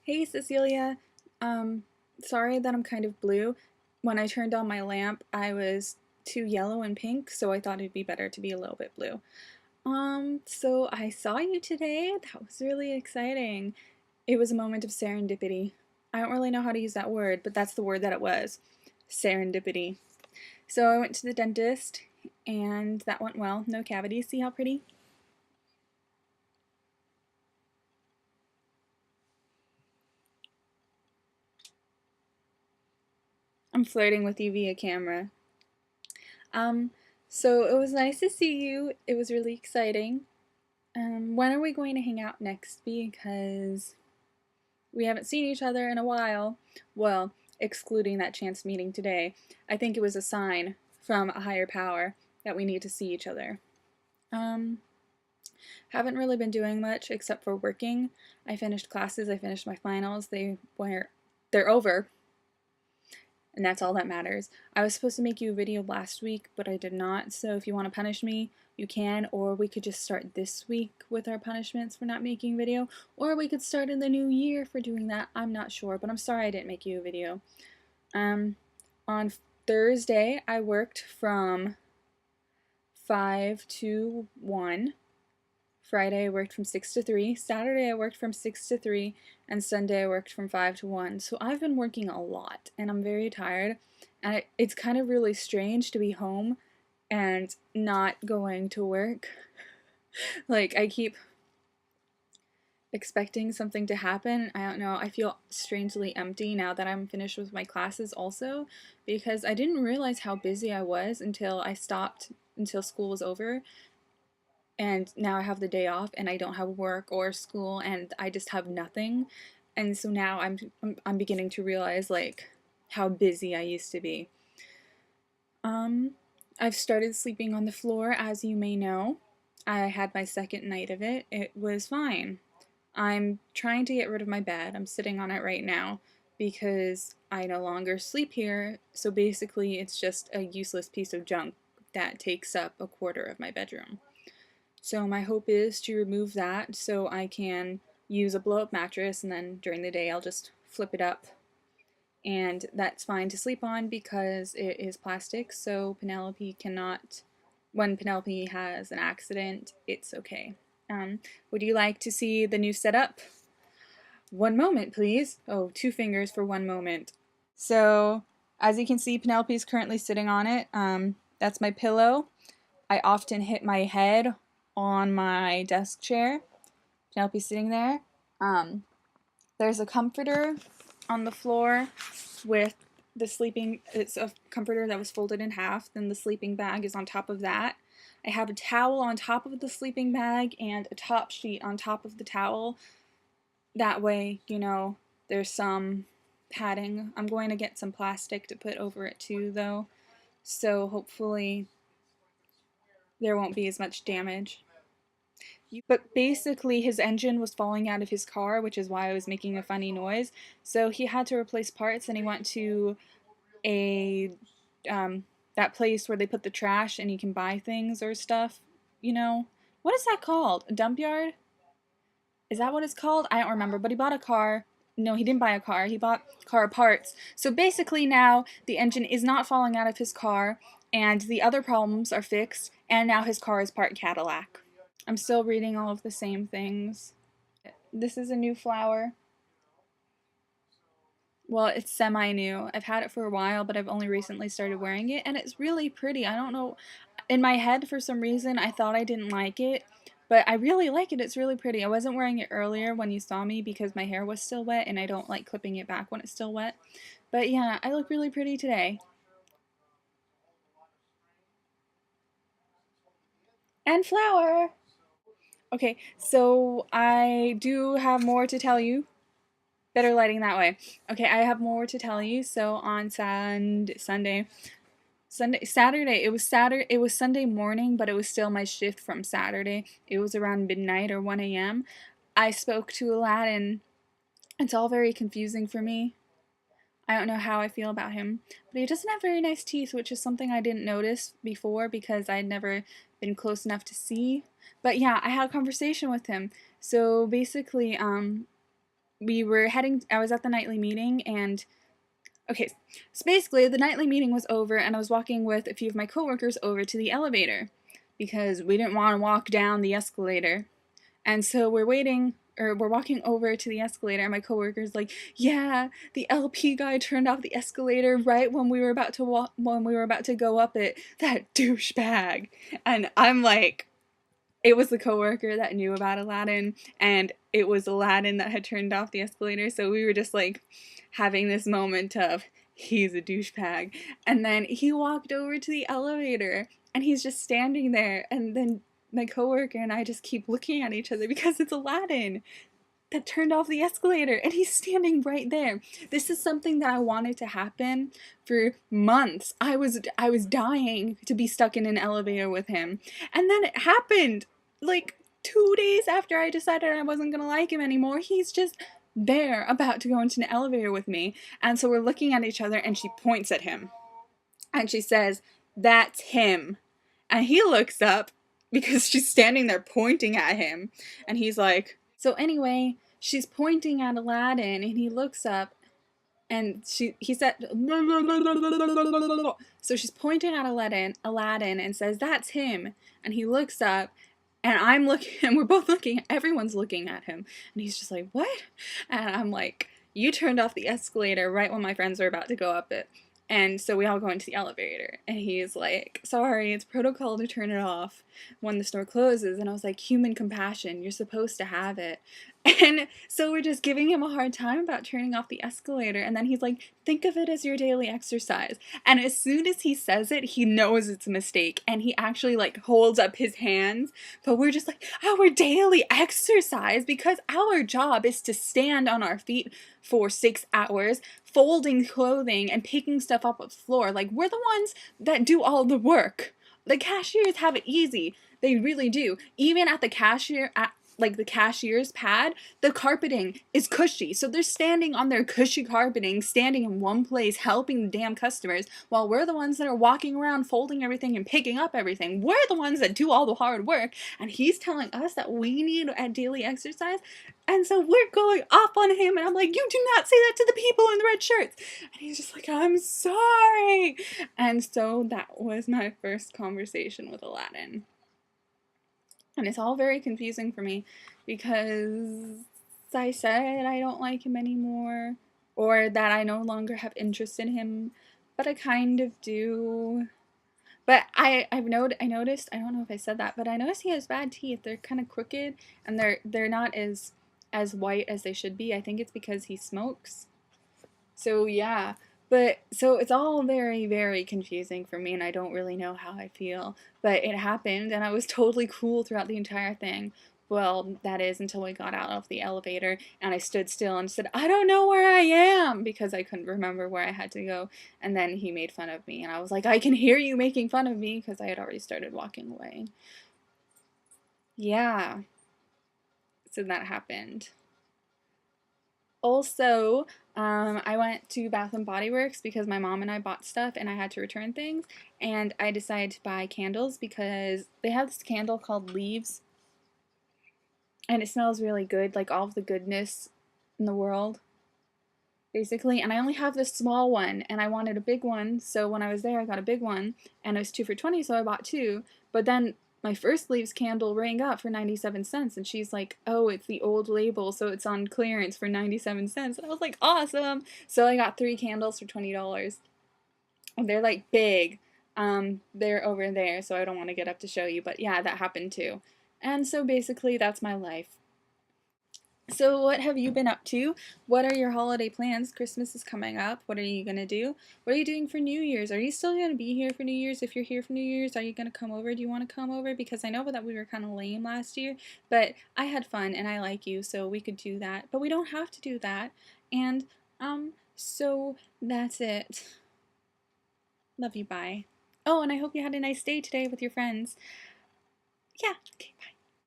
Hey Cecilia, um, sorry that I'm kind of blue. When I turned on my lamp, I was too yellow and pink, so I thought it'd be better to be a little bit blue. So I saw you today. That was really exciting. It was a moment of serendipity. I don't really know how to use that word, but that's the word that it was. Serendipity. So I went to the dentist, and that went well. No cavities. See how pretty? I'm flirting with you via camera. Um, so it was nice to see you. It was really exciting. When are we going to hang out next? Because we haven't seen each other in a while. Well, excluding that chance meeting today. I think it was a sign from a higher power that we need to see each other. Um, haven't really been doing much except for working. I finished classes, I finished my finals. They're over, and that's all that matters. I was supposed to make you a video last week, but I did not, so if you want to punish me, you can, or we could just start this week with our punishments for not making a video, or we could start in the new year for doing that. I'm not sure, but I'm sorry I didn't make you a video. Um, on Thursday, I worked from 5 to 1. Friday I worked from 6 to 3, Saturday I worked from 6 to 3, and Sunday I worked from 5 to 1. So I've been working a lot, and I'm very tired, and it's kind of really strange to be home and not going to work. Like, I keep expecting something to happen. I don't know, I feel strangely empty now that I'm finished with my classes also, because I didn't realize how busy I was until school was over, and now I have the day off and I don't have work or school and I just have nothing. And so now I'm beginning to realize like how busy I used to be. Um I've started sleeping on the floor, as you may know. I had my second night of it. It was fine. I'm trying to get rid of my bed. I'm sitting on it right now because I no longer sleep here. So basically it's just a useless piece of junk that takes up a quarter of my bedroom. So my hope is to remove that so I can use a blow-up mattress, and then during the day I'll just flip it up. And that's fine to sleep on because it is plastic, so Penelope cannot, when Penelope has an accident, it's okay. Would you like to see the new setup? One moment, please. Oh, two fingers for one moment. So, as you can see, Penelope is currently sitting on it. That's my pillow. I often hit my head on my desk chair. Penelope's sitting there. Um, there's a comforter on the floor with it's a comforter that was folded in half, then the sleeping bag is on top of that. I have a towel on top of the sleeping bag and a top sheet on top of the towel. That way, there's some padding. I'm going to get some plastic to put over it too, though, so hopefully there won't be as much damage. But basically, his engine was falling out of his car, which is why I was making a funny noise. So he had to replace parts, and he went to a that place where they put the trash and you can buy things or stuff. What is that called? A dump yard? Is that what it's called? I don't remember. But he bought a car. No, he didn't buy a car. He bought car parts. So basically, now the engine is not falling out of his car, and the other problems are fixed, and now his car is part Cadillac. I'm still reading all of the same things. This is a new flower. Well, it's semi-new. I've had it for a while, but I've only recently started wearing it, and it's really pretty. I don't know. In my head, for some reason, I thought I didn't like it, but I really like it. It's really pretty. I wasn't wearing it earlier when you saw me because my hair was still wet, and I don't like clipping it back when it's still wet. But yeah, I look really pretty today. And flower! Okay, so I do have more to tell you. Better lighting that way. Okay, I have more to tell you. So on Saturday, it was Sunday morning, but it was still my shift from Saturday. It was around midnight or 1 a.m. I spoke to Aladdin. It's all very confusing for me. I don't know how I feel about him, but he doesn't have very nice teeth, which is something I didn't notice before because I'd never been close enough to see. But yeah, I had a conversation with him. So basically, I was at the nightly meeting, and okay, so basically the nightly meeting was over, and I was walking with a few of my coworkers over to the elevator because we didn't want to walk down the escalator. And so we're walking over to the escalator, and my coworker's like, "Yeah, the LP guy turned off the escalator right when we were about to go up it. That douchebag." And I'm like, it was the coworker that knew about Aladdin, and it was Aladdin that had turned off the escalator, so we were just like having this moment of, he's a douchebag. And then he walked over to the elevator, and he's just standing there, and then my coworker and I just keep looking at each other because it's Aladdin that turned off the escalator, and he's standing right there. This is something that I wanted to happen for months. I was dying to be stuck in an elevator with him, and then it happened like 2 days after I decided I wasn't gonna like him anymore. He's just there about to go into an elevator with me, and so we're looking at each other, and she points at him and she says, "That's him." And he looks up because she's standing there pointing at him, and he's like, so anyway, she's pointing at Aladdin, and he looks up, and he said, so she's pointing at Aladdin and says, "That's him." And he looks up, and I'm looking, and we're both looking, everyone's looking at him, and he's just like, "What?" And I'm like, "You turned off the escalator right when my friends were about to go up it." And so we all go into the elevator, and he's like, "Sorry, it's protocol to turn it off when the store closes." And I was like, "Human compassion, you're supposed to have it." And so we're just giving him a hard time about turning off the escalator, and then he's like, "Think of it as your daily exercise." And as soon as he says it, he knows it's a mistake, and he actually like holds up his hands, but we're just like, our daily exercise, because our job is to stand on our feet for 6 hours, folding clothing and picking stuff up off the floor. Like, we're the ones that do all the work. The cashiers have it easy. They really do. Even at the cashier's pad, the carpeting is cushy. So they're standing on their cushy carpeting, standing in one place, helping the damn customers, while we're the ones that are walking around, folding everything and picking up everything. We're the ones that do all the hard work, and he's telling us that we need a daily exercise. And so we're going off on him, and I'm like, "You do not say that to the people in the red shirts." And he's just like, "I'm sorry." And so that was my first conversation with Aladdin. And it's all very confusing for me because I said I don't like him anymore, or that I no longer have interest in him, but I kind of do. But I noticed, I don't know if I said that, but I noticed he has bad teeth. They're kind of crooked, and they're not as white as they should be. I think it's because he smokes. So yeah, but so it's all very, very confusing for me, and I don't really know how I feel. But it happened, and I was totally cool throughout the entire thing. Well, that is until we got out of the elevator, and I stood still and said, "I don't know where I am," because I couldn't remember where I had to go. And then he made fun of me, and I was like, "I can hear you making fun of me," because I had already started walking away. Yeah, so that happened. Also, I went to Bath and Body Works because my mom and I bought stuff and I had to return things, and I decided to buy candles because they have this candle called Leaves, and it smells really good, like all of the goodness in the world, basically. And I only have this small one, and I wanted a big one, so when I was there, I got a big one, and it was 2 for $20, so I bought two. But then my first Leaves candle rang up for 97 cents, and she's like, "Oh, it's the old label, so it's on clearance for 97 cents." And I was like, "Awesome!" So I got 3 candles for $20. And they're like big. They're over there, so I don't want to get up to show you, but yeah, that happened too. And so basically, that's my life. So, what have you been up to? What are your holiday plans? Christmas is coming up. What are you going to do? What are you doing for New Year's? Are you still going to be here for New Year's? If you're here for New Year's, are you going to come over? Do you want to come over? Because I know that we were kind of lame last year, but I had fun and I like you, so we could do that. But we don't have to do that. And, so that's it. Love you, bye. Oh, and I hope you had a nice day today with your friends. Yeah, okay.